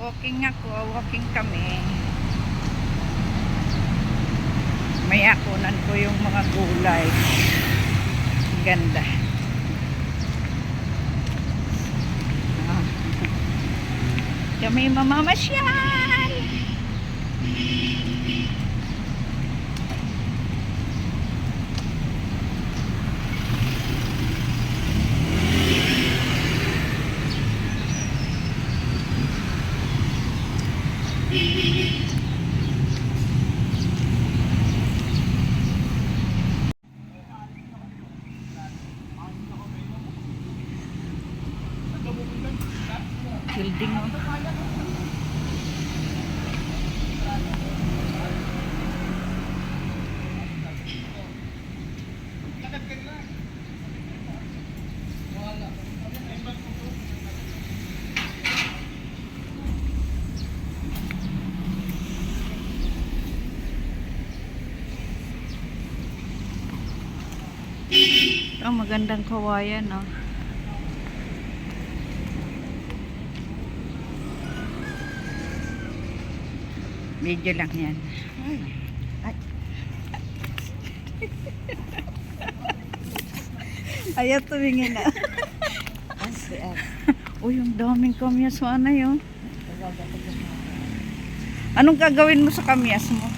Walking kami. May akunan ko yung mga gulay. Ganda. Kami mamamasyal. Building mo. Oh, magandang kawayan, no? Medyo lang yan. Ay. Ayaw tumingin na. Uy, yung daming kamyas mo, ano yun? Anong gagawin mo sa kamyas mo?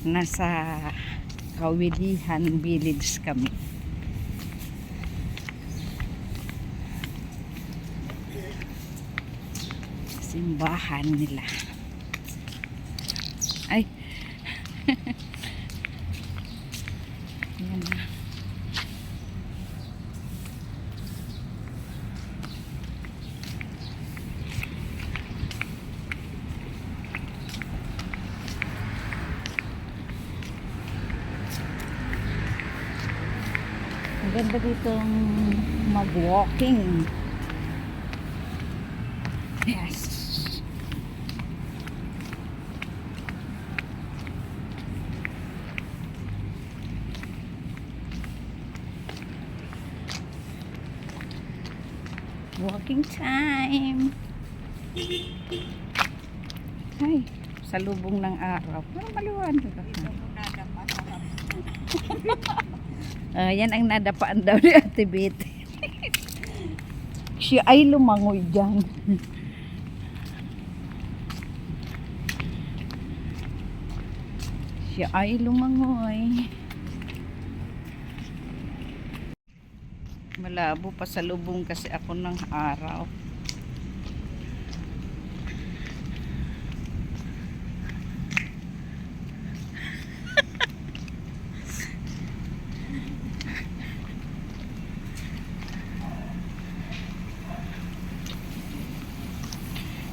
Nasa Kawilihan Village kami. Simbahan nila. Ay. Yan. Ang ganda dito mag-walking. Yes. Walking time. Ay, sa lubong ng araw. Pero maliwanag ako. Yan ang nadapaan daw ni Ate Betty. Siya ay lumangoy dyan. Siya ay lumangoy. Malabo pa sa lubong kasi ako ng araw.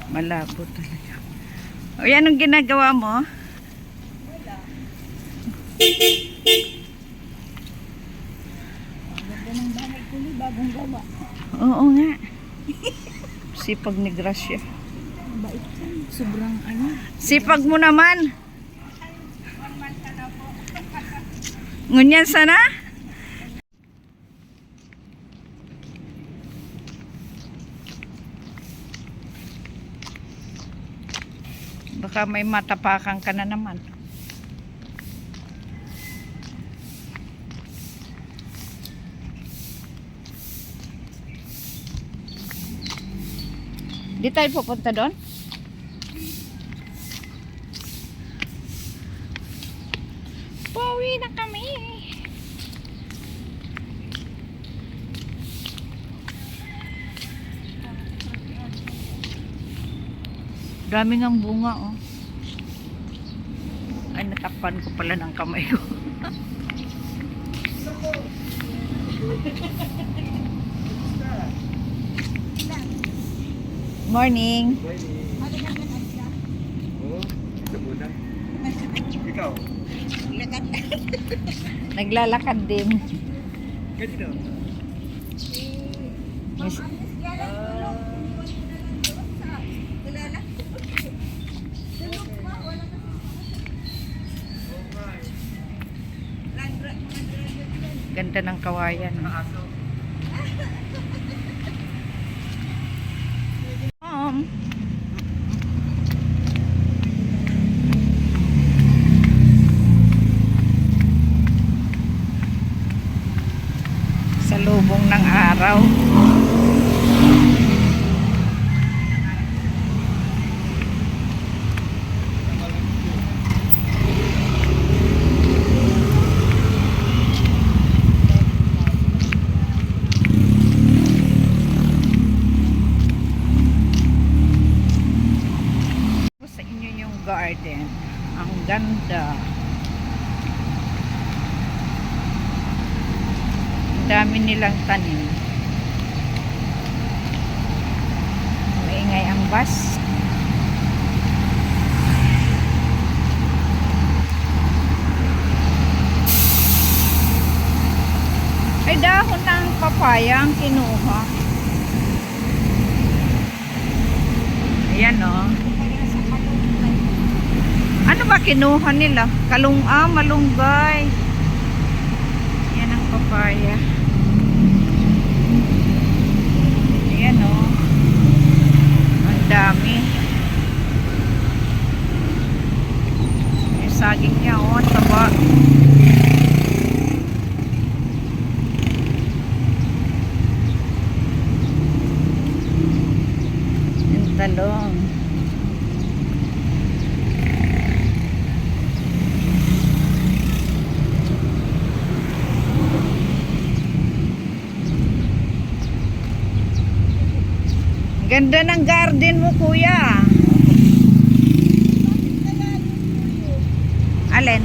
Malabo talaga. O yan ang ginagawa mo? Wala. Ganda ng bahay ko ni bagong gawa. Oo nga. Sipag ni Gracia. Bait yan. Sobrang ano. Sipag mo naman. Ngunyan sana? Baka may matapakan ka na naman. Di tayo pupunta doon? Pauwi na kami. Daming ang bunga, oh. Ay, natakpan ko pala ng kamay ko. Morning. Ikaw? Naglalakad din. Ganito? Miss, ganda ng kawayan. Shalom. Sa lubong ng araw. Sa inyo yung garden. Ang ganda. Dami nilang tanim. Maingay ang bus. Ay, dahon ng papaya ang kinuha. Ayan o. Ano ba kinuha nila? Malunggay. Yan ang papaya. Ayan o. Ang dami. Yung saging niya o. Taba. Yung talong. Ganda ng garden mo, kuya. Alin?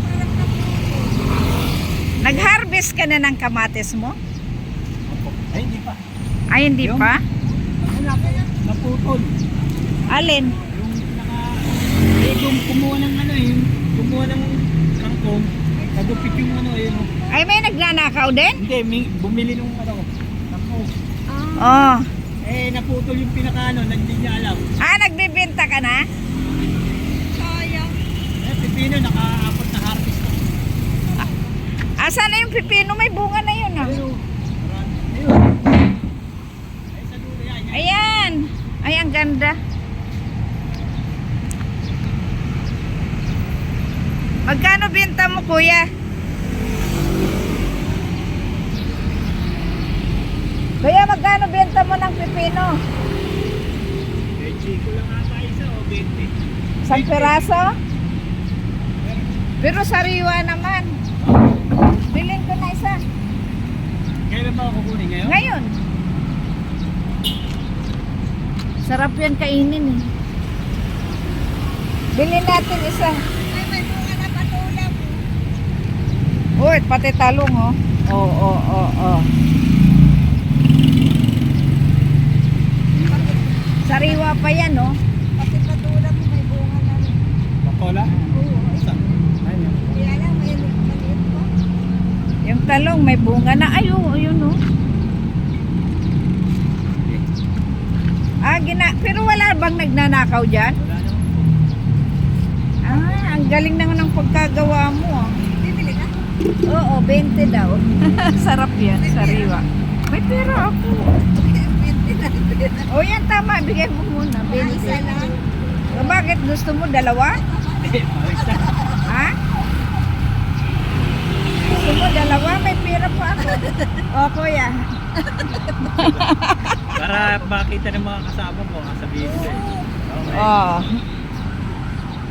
Nag-harvest ka na ng kamatis mo? Ay, hindi pa. Ay, hindi pa? Naputol. Alin? Yung kumuha ng kumuha ng kangkong, nagupit yung Ay, may nagnanakaw din? Hindi, bumili nung kangkong. Oh. Naputol yung hindi niya alam. Ah, nagbibenta ka na? Sayang. Pipino, nakaapot na harvest na. Asa na yung pipino? May bunga na yun, ah. Ayun. Ay, sa dulo yan. Ayan. Ay, ang ganda. Magkano benta mo, kuya? Kuya, magkano benta mo ng pipino? Chico lang ata isa o 20. Isang piraso? Pero sariwa naman. Bilhin ko na isa. Kailan ba ako kukunin ngayon? Ngayon. Sarap yan kainin eh. Bilhin natin isa. Ay, may bunga na patulak. Uy, pati talong oh. Oo. Sariwa pa yan oh. Pati patulak mo, may bunga na rin. Patola? Oo. Isa. Ayun. Kaya lang, may maliit pa. Yung talong may bunga na. Ay, oh, ayun oh. Pero wala bang nagnanakaw dyan? Wala naman. Ang galing naman ng pagkagawa mo ah. Bibili ka? Oo, 20 daw. Sarap yan, sariwa. May pera ako. 20 na pera. O yan, tama. Bigay mo muna. 20. Isa lang. Bakit gusto mo dalawa? Isa. Ha? Gusto mo dalawa? May pera pa ako. O, kuya. Para makita ng mga kasama mo, sabihin ko eh. Okay. Oh.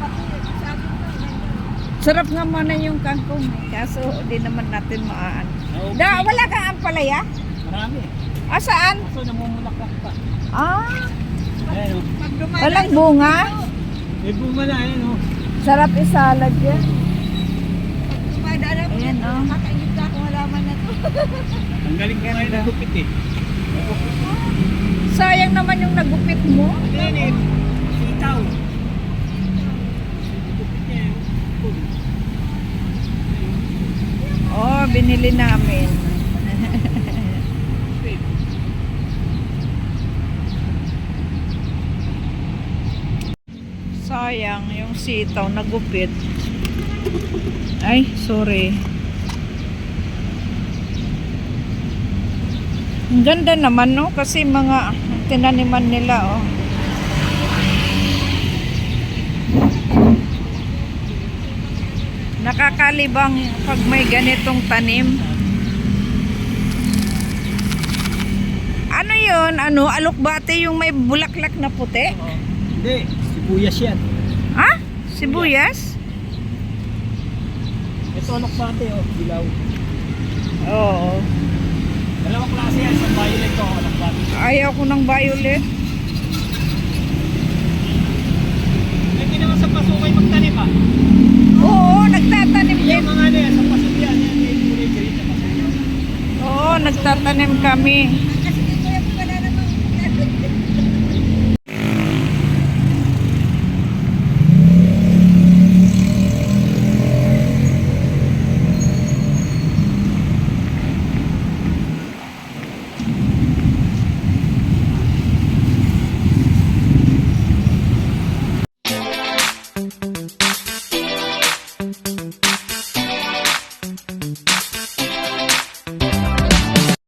Pati, sabi ko, ganyan. Sarap nga muna yung kangkong. Kaso, di naman natin maan. Okay. Wala kang ampalaya? Marami. Saan? Kaso namumulaklak pa. Walang Ayan o. Pag dumadaan, bunga? May bunga na, ayan o. Sarap isalad yan. pag dumadaan ako, Ayan, oh. kakaingit ka kung halaman na to. Ang galing ko ngayon nagupit eh. Sayang naman yung nagupit mo. Ayan eh. Sitaw. Nagupit niya eh. Oh, binili namin. Sayang yung sitaw nagupit. Ay, sorry. Ang ganda naman no kasi mga tinaniman nila oh. Nakakalibang pag may ganitong tanim. Ano yun? Ano? Alokbate yung may bulaklak na puti? Hindi, sibuyas yan. Ha? Sibuyas? Ito anak pati oh, dilaw. Oo. Dalawang klase yan, isang violet to, anak pati. Ayaw ko ng violet. Hindi naman sa paso kayo magtanim ah. Oo, nagtatanim din. Yung mga ano yan, sa paso yan, yan yung kulay green na paso. Oo, nagtatanim kami. Kasi dito yung wala namang